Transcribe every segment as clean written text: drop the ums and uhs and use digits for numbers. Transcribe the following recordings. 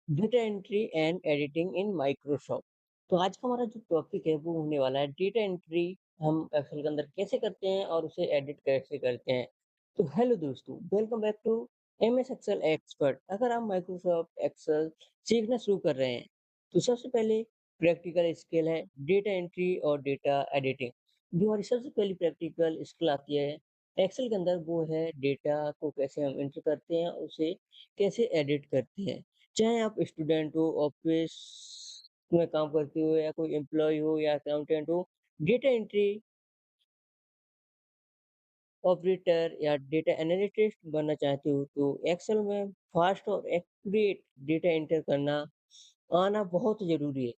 Data entry and editing in Microsoft. तो आज का हमारा जो टॉपिक है वो होने वाला है डेटा एंट्री। हम एक्सेल के अंदर कैसे करते हैं और उसे एडिट कैसे करते हैं। तो हेलो दोस्तों, welcome back to M S Excel expert. अगर आप माइक्रोसॉफ्ट एक्सेल सीखना शुरू कर रहे हैं तो सबसे पहले प्रैक्टिकल स्किल है डेटा एंट्री और डेटा एडिटिंग। जो हमारी सबसे पहली प्रैक्टिकल स्किल आती है एक्सेल के अंदर वो है डेटा को कैसे हम एंटर करते हैं, उसे कैसे एडिट करते हैं। चाहे आप स्टूडेंट हो, ऑफिस में काम करते हो या कोई एम्प्लॉय हो या अकाउंटेंट हो, डेटा एंट्री ऑपरेटर या डेटा एनालिटिस्ट बनना चाहते हो तो एक्सेल में फास्ट और एक्यूरेट डेटा एंटर करना आना बहुत ज़रूरी है।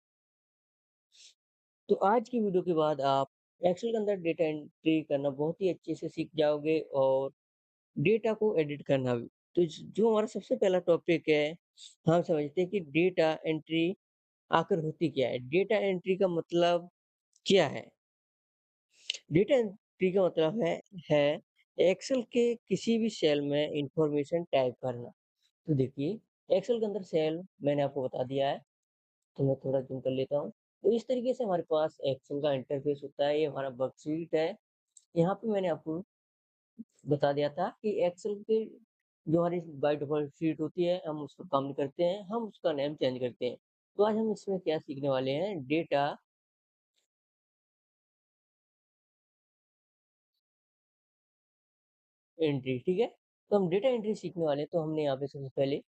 तो आज की वीडियो के बाद आप एक्सेल के अंदर डेटा एंट्री करना बहुत ही अच्छे से सीख जाओगे और डेटा को एडिट करना भी। तो जो हमारा सबसे पहला टॉपिक है, हम समझते हैं कि डेटा एंट्री आखिर होती क्या है? डेटा एंट्री का मतलब क्या है? डेटा एंट्री का मतलब है एक्सेल के किसी भी सेल में इंफॉर्मेशन टाइप करना। तो देखिए, एक्सेल के अंदर सेल मैंने आपको बता दिया है, तो मैं थोड़ा ज़ूम कर लेता हूँ। तो इस तरीके से हमारे पास एक्सेल का इंटरफ़ेस होता है, ये हमारा वर्कशीट है। यहाँ पे मैंने आपको बता दिया था कि एक्सेल के जो हमारी बाय डिफ़ॉल्ट शीट होती है, हम उसका काम करते हैं, हम उसका नेम चेंज करते हैं। तो आज हम इसमें क्या सीखने वाले हैं, डेटा एंट्री, ठीक है? तो हम डेटा एंट्री सीखने वाले हैं, तो हमने यहाँ पे सबसे पहले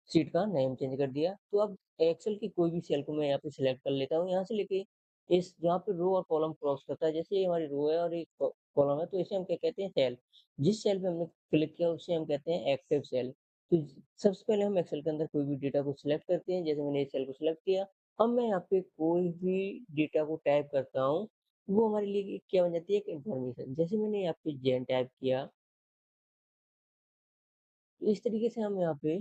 शीट का नेम चेंज कर दिया। तो अब एक्सेल की कोई भी सेल को मैं यहाँ पे सिलेक्ट कर लेता हूँ, यहाँ से लेके इस जहाँ पे रो और कॉलम क्रॉस करता है, जैसे ये हमारी रो है और ये कॉलम है, तो इसे हम क्या कहते हैं, सेल। जिस सेल पे हमने क्लिक किया उसे हम कहते हैं एक्टिव सेल। तो सबसे पहले हम एक्सेल के अंदर कोई भी डेटा को सिलेक्ट करते हैं, जैसे मैंने इस सेल को सिलेक्ट किया। अब मैं यहाँ पे कोई भी डेटा को टाइप करता हूँ, वो हमारे लिए क्या बन जाती है, एक इन्फॉर्मेशन। जैसे मैंने यहाँ पे जेन टाइप किया, तो इस तरीके से हम यहाँ पे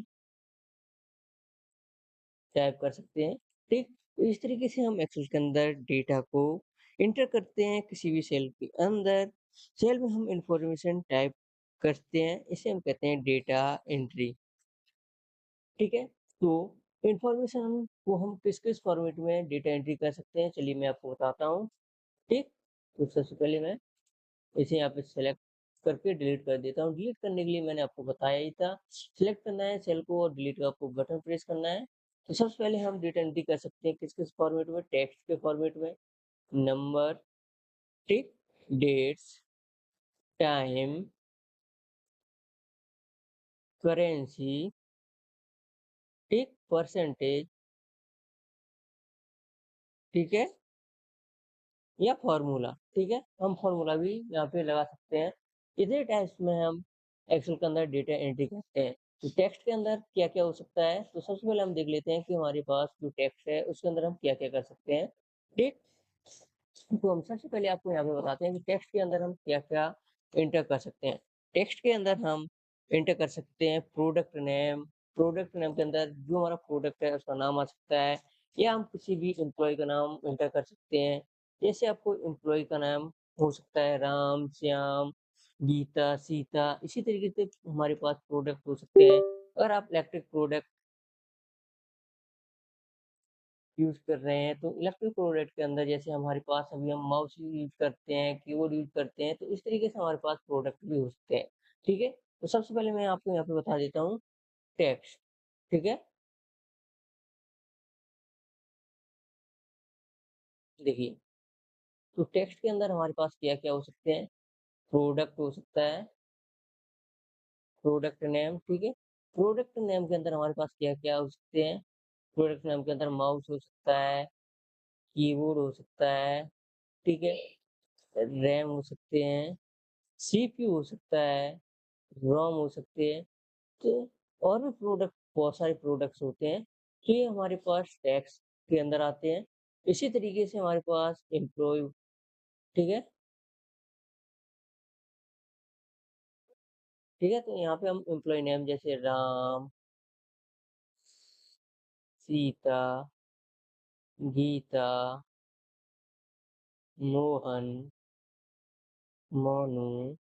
टाइप कर सकते हैं, ठीक? तो इस तरीके से हम एक्सेल के अंदर डेटा को एंटर करते हैं किसी भी सेल के अंदर। सेल में हम इंफॉर्मेशन टाइप करते हैं, इसे हम कहते हैं डेटा एंट्री, ठीक है? तो इंफॉर्मेशन को हम किस-किस फॉर्मेट में डेटा एंट्री कर सकते हैं, चलिए मैं आपको बताता हूँ, ठीक? तो सबसे पहले मैं इसे यहाँ पे सेलेक्ट करके डिलीट कर देता हूँ। डिलीट करने के लिए मैंने आपको बताया ही था, सिलेक्ट करना है सेल को और डिलीट का आपको बटन प्रेस करना है। तो सबसे पहले हम डेटा एंट्री कर सकते हैं किस-किस फॉर्मेट में, टेक्स्ट के फॉर्मेट में, नंबर, टिक, डेट्स, टाइम, करेंसी, टिक, परसेंटेज, ठीक है? या फ़ॉर्मूला, ठीक है? हम फ़ॉर्मूला भी यहाँ पे लगा सकते हैं। इतने टाइप्स में हम एक्सेल के अंदर डेटा एंट्री करते हैं। तो टेक्स्ट के अंदर क्या-क्या हो सकता है? तो सबसे पहले हम देख लेते हैं कि हमारे पास जो टेक्स्ट है, उसके अंदर हम क्या-क्या कर सकते हैं, ठीक? तो हम सबसे पहले आपको यहाँ पे बताते हैं कि टेक्स्ट के अंदर हम क्या-क्या एंटर कर सकते हैं। टेक्स्ट के अंदर हम एंटर कर सकते हैं प्रोडक्ट नेम के अंदर जो हमारा प्रोडक्ट है उसका नाम आ सकता है, या हम किसी भी एम्प्लॉयी का नाम एंटर कर सकते हैं। जैसे आपको एम्प्लॉयी का नाम हो सकता है राम, श्याम, गीता, सीता, इसी तरीके से हमारे पास प्रोडक्ट हो सकते हैं। अगर आप इलेक्ट्रिक प्रोडक्ट यूज़ कर रहे हैं, तो इलेक्ट्रिक प्रोडक्ट के अंदर जैसे हमारे पास अभी हम माउस यूज़ करते हैं, कीबोर्ड यूज़ करते हैं, तो इस तरीके से हमारे पास प्रोडक्ट भी हो सकते हैं, ठीक है? तो सबसे पहले मैं आपको यहाँ पे बता देता हूँ टेक्स्ट, ठीक है? देखिए, तो टेक्स्ट के अंदर हमारे पास क्या-क्या हो सकते हैं, प्रोडक्ट हो सकता है, प्रोडक्ट नेम, ठीक है? प्रोडक्ट नेम के अंदर हमारे पास क्या-क्या हो सकते हैं, प्रोडक्ट नेम के अंदर माउस हो सकता है, कीबोर्ड हो सकता है, ठीक है? रैम हो सकते हैं, सीपीयू हो सकता है, रोम हो सकते हैं, तो और भी बहुत सारे प्रोडक्ट्स होते हैं, तो ये हमारे पास टैक्स के अंदर आते हैं। इसी तरीके से हमारे पास एम्प्लॉयी, ठीक है? ठीक है? तो यहाँ पे हम एम्प्लॉयी नेम जैसे राम, सीता, गीता, मोहन, मोनू,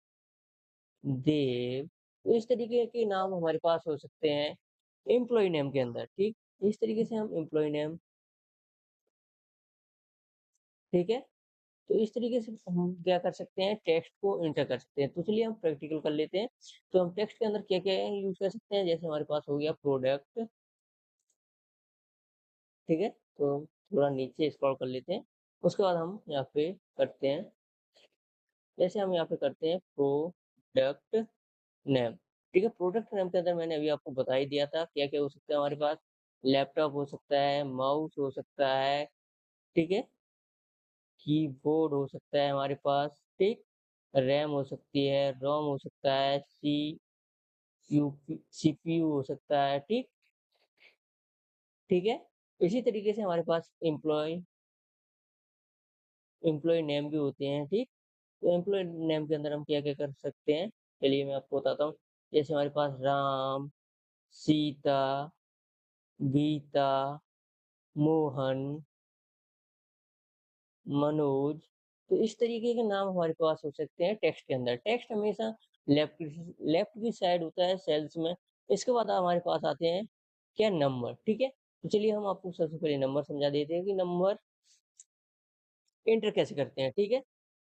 देव, तो इस तरीके के नाम हमारे पास हो सकते हैं एम्प्लॉयी नेम के अंदर, ठीक? इस तरीके से हम एम्प्लॉयी नेम, ठीक है? तो इस तरीके से हम क्या कर सकते हैं, टेक्स्ट को एंटर कर सकते हैं। तो चलिए हम प्रैक्टिकल कर लेते हैं। तो हम टेक्स्ट के अंदर क्या-क्या यूज़ कर सकते हैं, जैसे हमारे पास हो गया प्रोडक्ट, ठीक है? तो थोड़ा नीचे स्क्रॉल कर लेते हैं। उसके बाद हम यहाँ पे करते हैं, जैसे हम यहाँ पे करते हैं प्रोडक्ट नेम, ठीक है? प्रोडक्ट नेम के अंदर मैंने अभी आपको बता ही दिया था क्या-क्या हो सकता है हमारे पास। लैपटॉप हो सकता है, माउस हो सकता है, ठीक है? कीबोर्ड हो सकता है हमारे पास, ठीक? रैम हो सकती है, रोम हो सकता है, सीपीयू हो सकता है, ठीक? ठीक है? इसी तरीके से हमारे पास एम्प्लॉयी नेम भी होते हैं, ठीक? तो एम्प्लॉयी नेम के अंदर हम क्या-क्या कर सकते हैं, चलिए मैं आपको बताता हूँ। जैसे हमारे पास राम, सीता, गीता, मोहन, मनोज, तो इस तरीके के नाम हमारे पास हो सकते हैं टेक्स्ट के अंदर। टेक्स्ट हमेशा लेफ्ट की साइड होता है सेल्स में। इसके बाद हमारे पास आते हैं क्या, नंबर, ठीक है? तो चलिए हम आपको सबसे पहले नंबर समझा देते हैं कि नंबर एंटर कैसे करते हैं, ठीक है?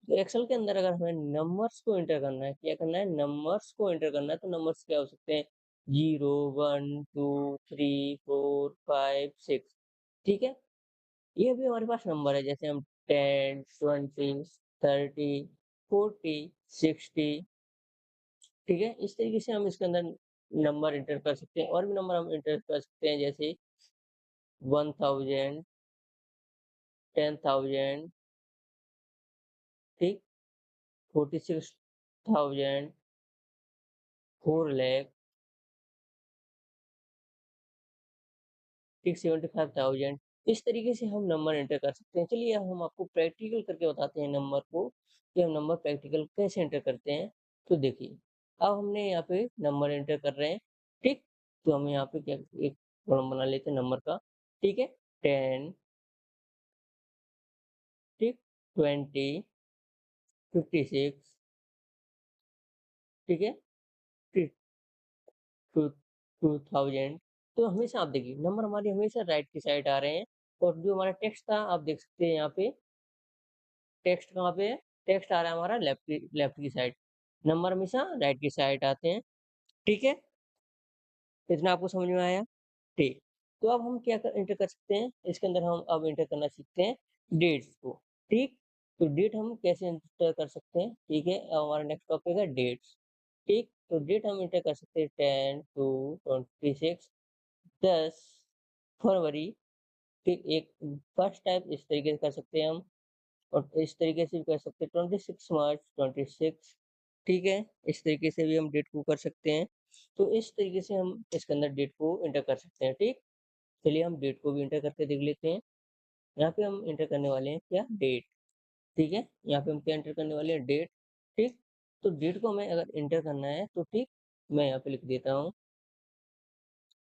तो एक्सेल के अंदर अगर हमें नंबर्स को एंटर करना है, क्या करना है, नंबर्स को एंटर करना है, तो नंबर्स क्या हो सकते हैं, 0, 1, 2, 3, 4, 5, 6, ठीक है? ये भी हमारे पास नंबर है, जैसे हम 10, 20, 30, 40, 60, ठीक है? इस तरीके से हम इसके अंदर नंबर एंटर कर सकते हैं, और भी नंबर हम एंटर कर सकते हैं, जैसे 1000, 10,000, ठीक? 46,000, 4 लाख, ठीक, 75,000, इस तरीके से हम नंबर एंटर कर सकते हैं। चलिए अब हम आपको प्रैक्टिकल करके बताते हैं नंबर को, कि हम नंबर प्रैक्टिकल कैसे एंटर करते हैं। तो देखिए, अब हमने यहाँ पे नंबर एंटर कर रहे हैं, ठीक? तो हम यहाँ पे क्या, एक कॉलम बना लेते हैं नंबर का, ठीक है? 10, ठीक? 20, 56, ठीक है? फिर टू 2000, तो हमेशा आप देखिए नंबर हमारे हमेशा राइट की साइड आ रहे हैं, और जो हमारा टेक्स्ट था आप देख सकते हैं यहाँ पे, टेक्स्ट कहाँ पे है? टेक्स्ट आ रहा है हमारा लेफ्ट की साइड। नंबर हमेशा राइट की साइड आते हैं, ठीक है? इतना आपको समझ में आया? ठीक। तो अब हम क्या एंटर कर सकते हैं, इसके अंदर हम अब एंटर करना सीखते हैं डेट्स को, ठीक? तो डेट हम कैसे एंटर कर सकते हैं, ठीक है? अब हमारा नेक्स्ट टॉपिक है डेट्स, ठीक? तो डेट हम एंटर कर सकते हैं 10 टू 26, 10 फरवरी, फिर एक फर्स्ट टाइप इस तरीके से कर सकते हैं हम, और इस तरीके से भी कर सकते हैं 26 मार्च 26, ठीक है? इस तरीके से भी हम डेट को कर सकते हैं। तो इस तरीके से हम इसके अंदर डेट को एंटर कर सकते हैं, ठीक? चलिए हम डेट को भी एंटर करके देख लेते हैं। यहाँ पे हम एंटर करने वाले हैं क्या, डेट, ठीक है? यहाँ पे हम क्या एंटर करने वाले हैं, डेट, ठीक? तो डेट को हमें अगर एंटर करना है तो ठीक, मैं यहाँ पे लिख देता हूँ,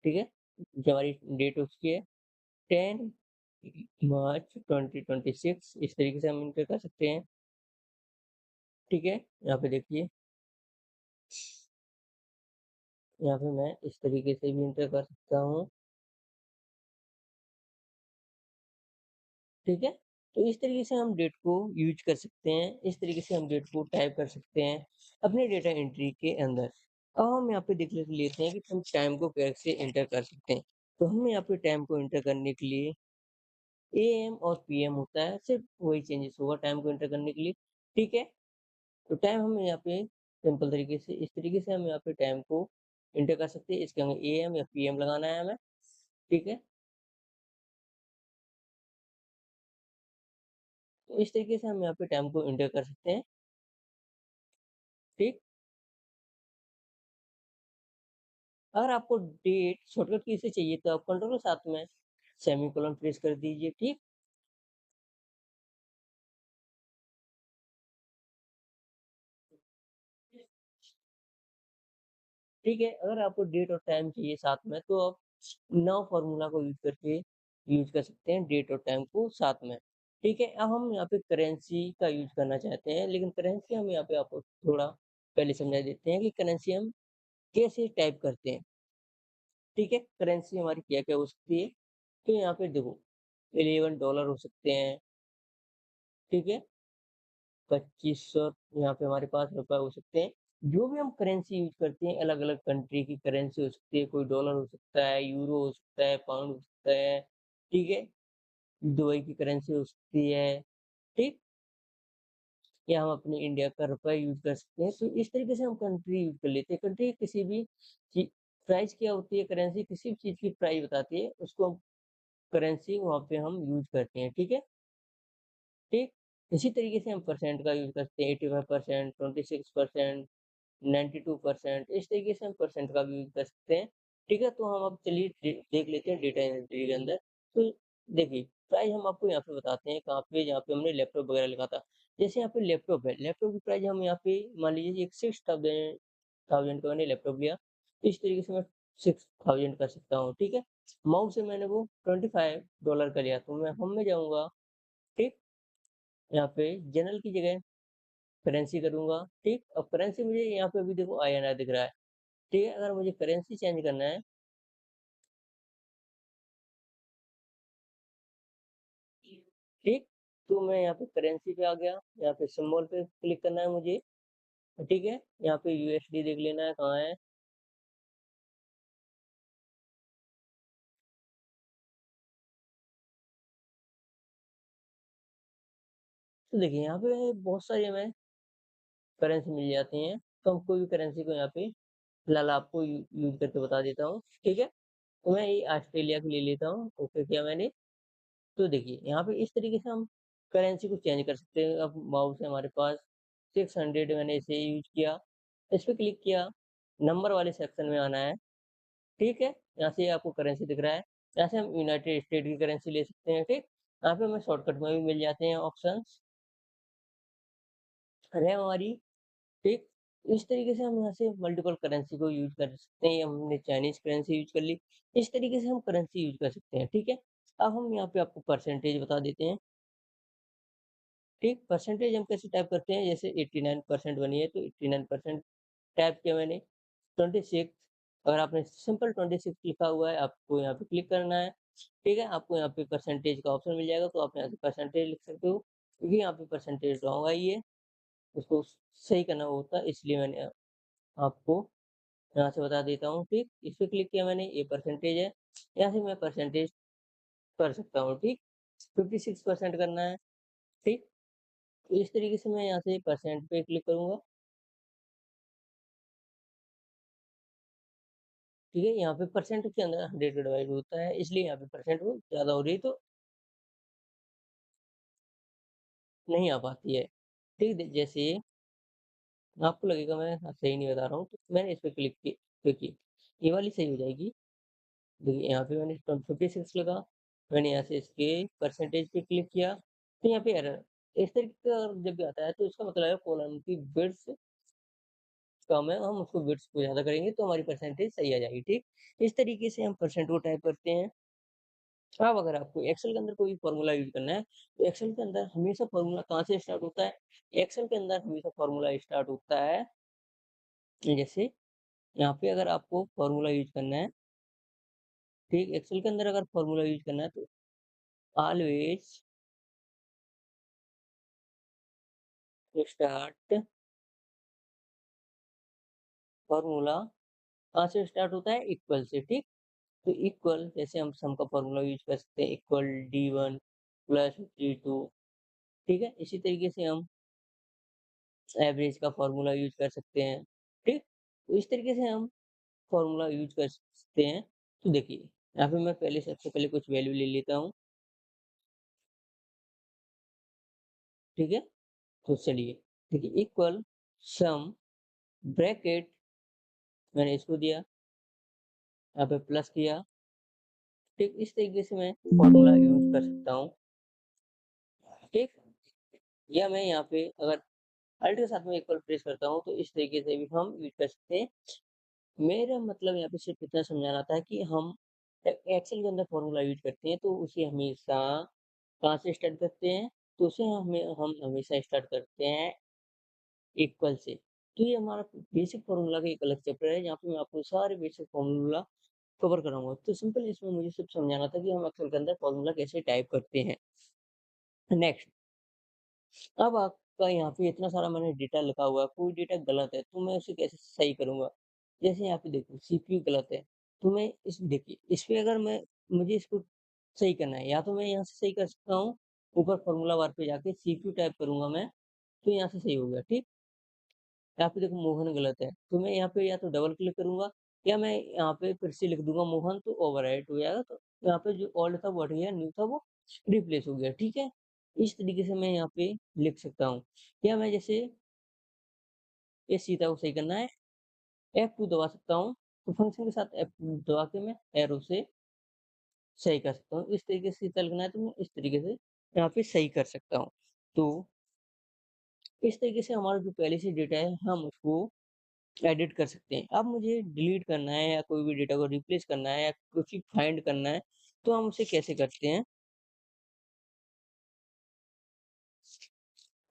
ठीक है? जो हमारी डेट उसकी है 10 मार्च 2026, इस तरीके से हम एंटर कर सकते हैं, ठीक है? यहाँ पे देखिए, यहाँ पे मैं इस तरीके से भी एंटर कर सकता हूँ, ठीक है? तो इस तरीके से हम डेट को यूज़ कर सकते हैं, इस तरीके से हम डेट को टाइप कर सकते हैं अपने डेटा एंट्री के अंदर। अब हम यहाँ पे देख लेते हैं कि हम टाइम को कैसे एंटर कर सकते हैं। तो हमें यहाँ पे टाइम को एंटर करने के लिए एएम और पीएम होता है, सिर्फ़ वही चेंजेस होगा टाइम को एंटर करने के लिए, ठीक है? तो टाइम हम यहाँ पे सिंपल तरीके से, इस तरीके से हम यहाँ पे टाइम को एंटर कर सकते हैं, इसके हमें एएम या पीएम लगाना है हमें, ठीक है? तो इस तरीके से हम यहाँ पे टाइम को एंटर कर सकते हैं, ठीक? अगर आपको डेट शॉर्टकट की से चाहिए तो आप कंट्रोल के साथ में सेमीकोलन प्रेस कर दीजिए, ठीक? ठीक है, अगर आपको डेट और टाइम चाहिए साथ में तो आप नाउ फ़ॉर्मूला को यूज़ कर सकते हैं डेट और टाइम को साथ में, ठीक है? अब हम यहाँ पे करेंसी का यूज़ करना चाहते हैं, लेकिन करेंसी हम यहाँ पे आपको थोड़ा पहले समझा देते हैं कि करेंसी हम कैसे टाइप करते हैं। ठीक है? करेंसी हमारी क्या-क्या हो सकती है? तो यहाँ पे देखो, $11 हो सकते हैं, ठीक है? 2500 यहाँ पे हमारे पास रुपए हो सकते हैं। जो भी हम करेंसी यूज़ करते हैं, अलग-अलग कंट्री की करेंसी हो सकती है, कोई डॉलर हो सकता है, यूरो हो सकता है, पाउंड हो सकता है, ठीक है? दुबई की करेंसी हो सकती है, ठीक? या हम अपने इंडिया का रुपया यूज़ कर सकते हैं। तो इस तरीके से हम कंट्री यूज़ कर लेते हैं। कंट्री किसी भी ची प्राइस क्या होती है, करेंसी किसी भी चीज़ की प्राइस बताती है, उसको हम करेंसी वहाँ पे हम यूज़ करते हैं, ठीक है? ठीक? इसी तरीके से हम परसेंट का यूज़ करते हैं 85%, 26%, 92% इस तरीके से हम परसेंट का भी यूज़ कर सकते हैं। ठीक है? तो हम अब चलिए देख लेते हैं डेटा एंट्री के अंदर। तो देखिए, प्राइस हम आपको यहाँ पे बताते हैं कहाँ पे जहाँ पे हमने लैपटॉप वगैरह लिखा था। जैसे यहाँ पे लैपटॉप है, लैपटॉप की प्राइस हम यहाँ पे मान लीजिए एक 6000 1000 का मैंने लैपटॉप लिया। इस तरीके से मैं 6000 कर सकता हूँ, ठीक है? माउस है मैंने वो $25 का लिया, तो मैं होम में जाऊँगा, ठीक? यहाँ पे जनरल की जगह करेंसी करूँगा, ठीक? अब करेंसी मुझे यहाँ पे अभी देखो INR दिख रहा है, ठीक है? अगर मुझे करेंसी चेंज करना है, ठीक? तो मैं यहाँ पे करेंसी पे आ गया, यहाँ पे सिम्बल पे क्लिक करना है मुझे, ठीक है? यहाँ पे USD देख लेना है कहाँ है। तो देखिए यहाँ पे बहुत सारी हमें करेंसी मिल जाती हैं, तो हम कोई भी करेंसी को यहाँ पे फिलहाल आपको यूज़ करके बता देता हूँ, ठीक है? तो मैं ये ऑस्ट्रेलिया की ले लेता हूँ, ओके किया मैंने। तो देखिए, यहाँ पे इस तरीके से हम करेंसी को चेंज कर सकते हैं। अब माउस है हमारे पास 600 मैंने इसे यूज़ किया, इस पे क्लिक किया, नंबर वाले सेक्शन में आना है, ठीक है? यहाँ से आपको करेंसी दिख रहा है, यहाँ से हम यूनाइटेड स्टेट की करेंसी ले सकते हैं, ठीक? यहाँ पे हमें शॉर्टकट में भी मिल जाते हैं ऑप्शंस, रैम हमारी, ठीक? इस तरीके से हम यहाँ से मल्टीपल करेंसी को यूज़ कर सकते हैं, या हमने चाइनीज़ करेंसी यूज़ कर ली, इस तरीके से हम करेंसी यूज़ कर सकते हैं, ठीक है? अब हम यहाँ पे आपको परसेंटेज बता देते हैं। ठीक, परसेंटेज हम कैसे टाइप करते हैं, जैसे 89% बनी है, तो 89% टाइप किया मैंने, 26 अगर आपने सिंपल 26 लिखा हुआ है, आपको यहाँ पे क्लिक करना है, ठीक है? आपको यहाँ पे परसेंटेज का ऑप्शन मिल जाएगा, तो आप यहाँ से परसेंटेज लिख सकते हो, क्योंकि यहाँ पे परसेंटेज रॉन्ग आई है, उसको सही करना होता है, इसलिए मैंने आपको यहाँ से बता देता हूँ, ठीक? इस पे क्लिक किया मैंने, ये परसेंटेज है, यहाँ से मैं परसेंटेज कर सकता हूँ, ठीक? 56% करना है, ठीक? तो इस तरीके से मैं यहाँ से परसेंट पे क्लिक करूँगा, ठीक है? यहाँ पे परसेंट के अंदर 100 का डिवाइड होता है, इसलिए यहाँ पे परसेंट वो ज़्यादा हो रही है, तो नहीं आ पाती है। ठीक है? जैसे आपको लगेगा मैं सही नहीं बता रहा हूँ, तो मैंने इस पे क्लिक की देखिए, ये वाली सही हो जाएगी। देखिए यहाँ पे मैंने 56 लगा, मैंने यहाँ से इसके परसेंटेज पे क्लिक किया, तो यहाँ पे एरर इस तरीके का जब भी आता है, तो इसका मतलब है कॉलम की विड्थ कम है, हम उसको विड्थ को ज़्यादा करेंगे, तो हमारी परसेंटेज सही आ जाएगी, ठीक? इस तरीके से हम परसेंट को टाइप करते हैं। अब अगर आपको एक्सेल के अंदर कोई फ़ॉर्मूला यूज़ करना है, तो एक्सेल के अंदर हमेशा फ़ॉर्मूला कहाँ से स्टार्ट होता है? एक्सेल के अंदर हमेशा फ़ॉर्मूला स्टार्ट होता है, जैसे यहाँ पे अगर आपको फ़ॉर्मूला यूज़ करना है, ठीक? एक्सेल के अंदर अगर फ़ॉर्मूला यूज़ करना है, तो ऑलवेज़ स्टार्ट फ़ॉर्मूला कहाँ से स्टार्ट होता है? इक्वल से, ठीक? तो इक्वल जैसे हम सम का फ़ॉर्मूला यूज़ कर सकते हैं, इक्वल D1 प्लस D2, ठीक है? इसी तरीके से हम एवरेज का फ़ॉर्मूला यूज़ कर सकते हैं, ठीक? तो इस तरीके से हम फ़ॉर्मूला यूज़ कर सकते हैं। तो देखिए, यहाँ पे मैं पहले सबसे पहले कुछ वैल्यू ले लेता हूँ, ठीक है? तो चलिए, देखिए इक्वल सम ब्रैकेट मैंने इसको दिया, यहाँ पे प्लस किया, ठीक? इस तरीके से मैं फ़ॉर्मूला यूज़ कर सकता हूँ, ठीक? या मैं यहाँ पे अगर अल्ट के साथ में इक्वल प्रेस करता हूँ, तो इस तरीके से भी हम यूज़ कर सकते हैं। मेरा मतलब यहाँ पे सिर्फ़ इतना समझाना था कि हम एक्सेल के अंदर फ़ॉर्मूला यूज़ करते हैं, तो उसे हमेशा कहाँ से स्टार्ट करते हैं? तो उसे हम हमेशा स्टार्ट करते हैं इक्वल से। तो ये हमारा बेसिक फ़ॉर्मूला का एक अलग चैप्टर है, जहाँ पे मैं आपको सारे बेसिक फ़ॉर्मूला कवर कराऊँगा। तो सिंपल इसमें मुझे सिर्फ़ समझाना था कि हम एक्सेल के अंदर फ़ॉर्मूला कैसे टाइप करते हैं। नेक्स्ट, अब आपका यहाँ पे इतना सारा मैंने डेटा लिखा हुआ है, कोई डेटा गलत है, तो मैं उसे कैसे सही करूँगा? जैसे यहाँ पे देखो सीपीयू गलत है, तो मैं इस देखिए, इस पे अगर मैं मुझे इसको सही करना है, या तो मैं यहाँ से सही कर सकता हूँ, ऊपर फ़ॉर्मूला बार पे जाके सीपीयू टाइप करूँगा मैं, तो यहाँ से सही हो गया, ठीक? यहाँ पे देखो मोहन गलत है, तो मैं यहाँ पे या तो डबल क्लिक करूँगा, या मैं यहाँ पे फिर से लिख दूँगा मोहन, तो ओवरराइट हो जाएगा। तो यहाँ पे जो ओल्ड था वो हट गया, न्यू था वो रिप्लेस हो गया, ठीक है? इस तरीके से मैं यहाँ पे लिख सकता हूँ। या मैं जैसे ये सीता को सही करना है, F2 दबा सकता हूँ, तो फंक्शन के साथ F2 दबा के मैं एरो से सही कर सकता हूँ। इस तरीके से सीता लिखना है, तो मैं इस तरीके से यहाँ पे सही कर सकता हूँ। तो इस तरीके से हमारा जो पहले से डेटा है, हम उसको एडिट कर सकते हैं। अब मुझे डिलीट करना है, या कोई भी डेटा को रिप्लेस करना है, या कुछ फाइंड करना है, तो हम उसे कैसे करते हैं?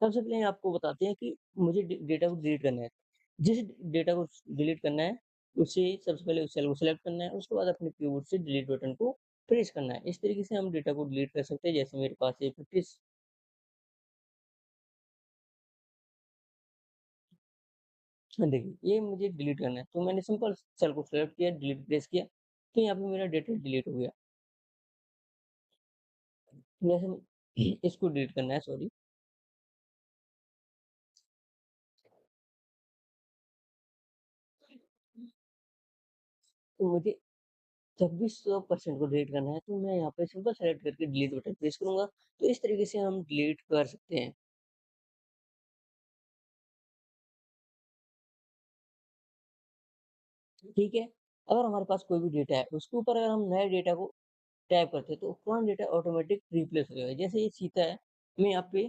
सबसे पहले आपको बताते हैं कि मुझे डेटा को डिलीट करना है। जिस डेटा को डिलीट करना है, उसे सबसे पहले उस सेल को सेलेक्ट करना है, उसके बाद अपने कीबोर्ड से डिलीट बटन को प्रेस करना है। इस तरीके से हम डेटा को डिलीट कर सकते हैं। जैसे मेरे पास ये 50, हाँ, देखिए ये मुझे डिलीट करना है, तो मैंने सिंपल सेल को सेलेक्ट किया, डिलीट प्रेस किया, तो यहाँ पे मेरा डेटा डिलीट हो गया। वैसे इसको डिलीट करना है, सॉरी। तो मुझे जब भी 100% को डिलीट करना है, तो मैं यहाँ पे सिंपल सेलेक्ट करके डिलीट बटन प्रेस करूँगा। तो इस तरीके से हम डिलीट कर सकते हैं, ठीक है? अगर हमारे पास कोई भी डेटा है, उसके ऊपर अगर हम नए डेटा को टाइप करते हैं, तो पुराना डेटा ऑटोमेटिक रिप्लेस हो जाएगा। जैसे ये सीता है, मैं यहाँ पे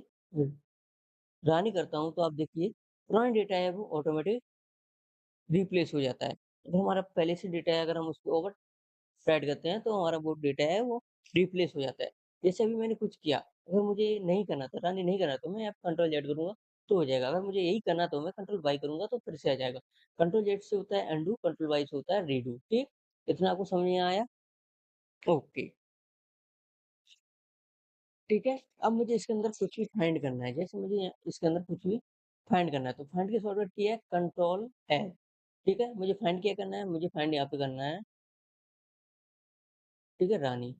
रानी करता हूँ, तो आप देखिए पुराना डेटा है वो ऑटोमेटिक रिप्लेस हो जाता है। अगर हमारा पहले से डेटा है, अगर हम उसको ओवरराइट करते हैं, तो हमारा वो डेटा है वो रिप्लेस हो जाता है। जैसे अभी मैंने कुछ किया, अगर मुझे नहीं करना था, रन नहीं करना, तो मैं अब कंट्रोल ज़ेड करूँगा तो हो जाएगा। अगर मुझे यही करना, तो मैं कंट्रोल वाई करूँगा तो फिर से आ जाएगा। कंट्रोल ज़ेड से होता है अनडू, कंट्रोल वाई से होता है रीडू, ठीक? इतना आपको समझ में आया? ओके, ठीक है? अब मुझे इसके अंदर कुछ भी फाइंड करना है, जैसे मुझे इसके अंदर कुछ भी फाइंड करना है, तो फाइंड की शॉर्टकट की है कंट्रोल एल, ठीक है? मुझे फाइंड क्या करना है? मुझे फाइंड यहाँ पे करना है, ठीक है? रानी,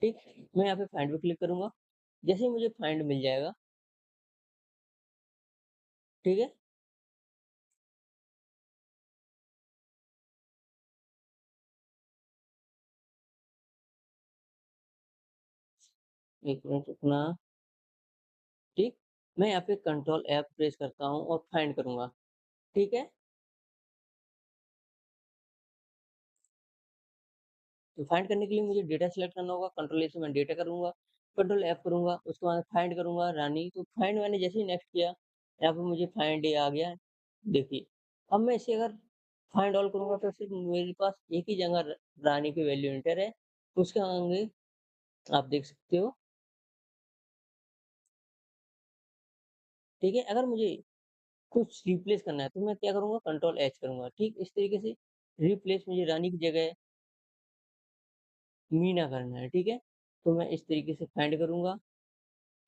ठीक? मैं यहाँ पे फाइंड पे क्लिक करूँगा। जैसे ही मुझे फाइंड मिल जाएगा, ठीक है? एक मिनट रुकना, ठीक? मैं यहाँ पे कंट्रोल एफ प्रेस करता हूँ और फाइंड करूँगा, ठीक है? तो फाइंड करने के लिए मुझे डेटा सेलेक्ट करना होगा, कंट्रोल ए से मैं डेटा करूँगा, कंट्रोल एफ करूँगा, उसके बाद फाइंड करूँगा रानी, तो फाइंड मैंने जैसे ही नेक्स्ट किया, यहाँ पे मुझे फाइंड ए आ गया, देखिए। अब मैं इसे अगर फाइंड ऑल करूँगा, तो सिर्फ़ मेरे पास एक ही जगह रानी की वैल्यू एंटर है, उसके आगे आप देख सकते हो, ठीक है? अगर मुझे कुछ रिप्लेस करना है, तो मैं क्या करूँगा, कंट्रोल एच करूँगा, ठीक? इस तरीके से रिप्लेस मुझे रानी की जगह मीना करना है, ठीक है? तो मैं इस तरीके से फाइंड करूँगा,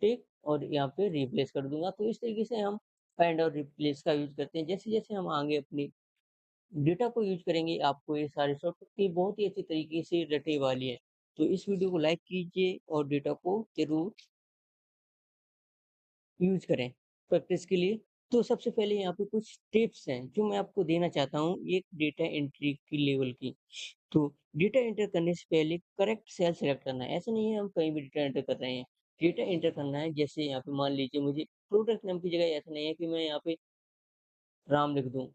ठीक? और यहाँ पे रिप्लेस कर दूँगा। तो इस तरीके से हम फाइंड और रिप्लेस का यूज़ करते हैं। जैसे-जैसे हम आगे अपनी डेटा को यूज़ करेंगे, आपको ये सारी शॉर्टकट बहुत ही अच्छी तरीके से रटने वाली है। तो इस वीडियो को लाइक कीजिए और डेटा को ज़रूर यूज़ करें प्रैक्टिस के लिए। तो सबसे पहले यहाँ पे कुछ टिप्स हैं जो मैं आपको देना चाहता हूँ, एक डेटा एंट्री की लेवल की। तो डेटा एंटर करने से पहले करेक्ट सेल सेलेक्ट करना है। ऐसा नहीं है हम कहीं भी डेटा एंटर कर रहे हैं। डेटा एंटर करना है, जैसे यहाँ पे मान लीजिए मुझे प्रोडक्ट नाम की जगह, ऐसा नहीं है कि मैं यहाँ पे राम लिख दूँ,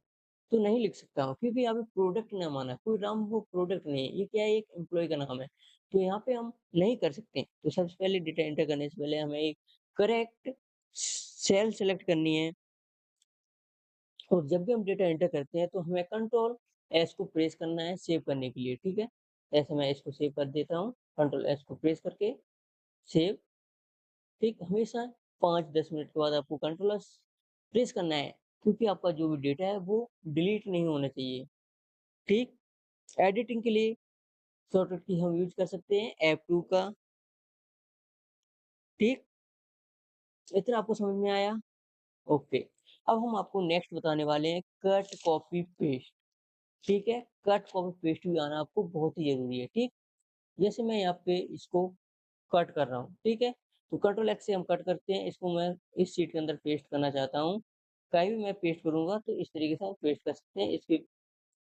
तो नहीं लिख सकता हूँ क्योंकि यहाँ पे प्रोडक्ट नाम आना है। कोई राम वो प्रोडक्ट नहीं है, ये क्या है, एक एम्प्लॉयी का नाम है। तो यहाँ पे हम नहीं कर सकते। तो सबसे पहले डेटा एंटर करने से पहले हमें एक करेक्ट सेल सेलेक्ट करनी है, और जब भी हम डेटा एंटर करते हैं, तो हमें कंट्रोल एस को प्रेस करना है सेव करने के लिए, ठीक है? ऐसे मैं इसको सेव कर देता हूँ, कंट्रोल एस को प्रेस करके सेव, ठीक? हमेशा 5-10 मिनट के बाद आपको कंट्रोल एस प्रेस करना है, क्योंकि आपका जो भी डेटा है वो डिलीट नहीं होना चाहिए, ठीक? एडिटिंग के लिए शॉर्टकट की हम यूज़ कर सकते हैं F2 का, ठीक? इतना आपको समझ में आया? ओके। अब हम आपको नेक्स्ट बताने वाले हैं कट, कॉपी, पेस्ट, ठीक है? कट, कॉपी, पेस्ट भी आना आपको बहुत ही ज़रूरी है, ठीक? जैसे मैं यहाँ पे इसको कट कर रहा हूँ, ठीक है? तो कंट्रोल एक्स से हम कट करते हैं, इसको मैं इस शीट के अंदर पेस्ट करना चाहता हूँ। कहीं भी मैं पेस्ट करूँगा तो इस तरीके से हम पेस्ट कर सकते हैं, इसकी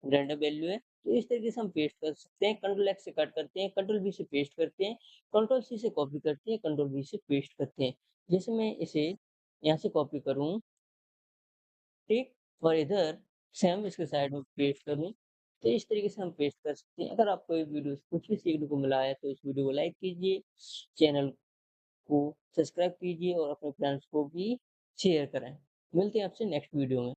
रैंडम वैल्यू है, तो इस तरीके से हम पेस्ट कर सकते हैं। कंट्रोल एक्स से कट करते हैं, कंट्रोल वी से पेस्ट करते हैं, कंट्रोल सी से कॉपी करते हैं, कंट्रोल वी से पेस्ट करते हैं। जैसे मैं इसे यहाँ से कॉपी करूँ, ठीक? और इधर सेम इसके साइड में पेस्ट करूँ, तो इस तरीके से हम पेस्ट कर सकते हैं। अगर आपको ये वीडियो से कुछ भी सीखने को मिला है, तो इस वीडियो को लाइक कीजिए, चैनल को सब्सक्राइब कीजिए और अपने फ्रेंड्स को भी शेयर करें। मिलते हैं आपसे नेक्स्ट वीडियो में।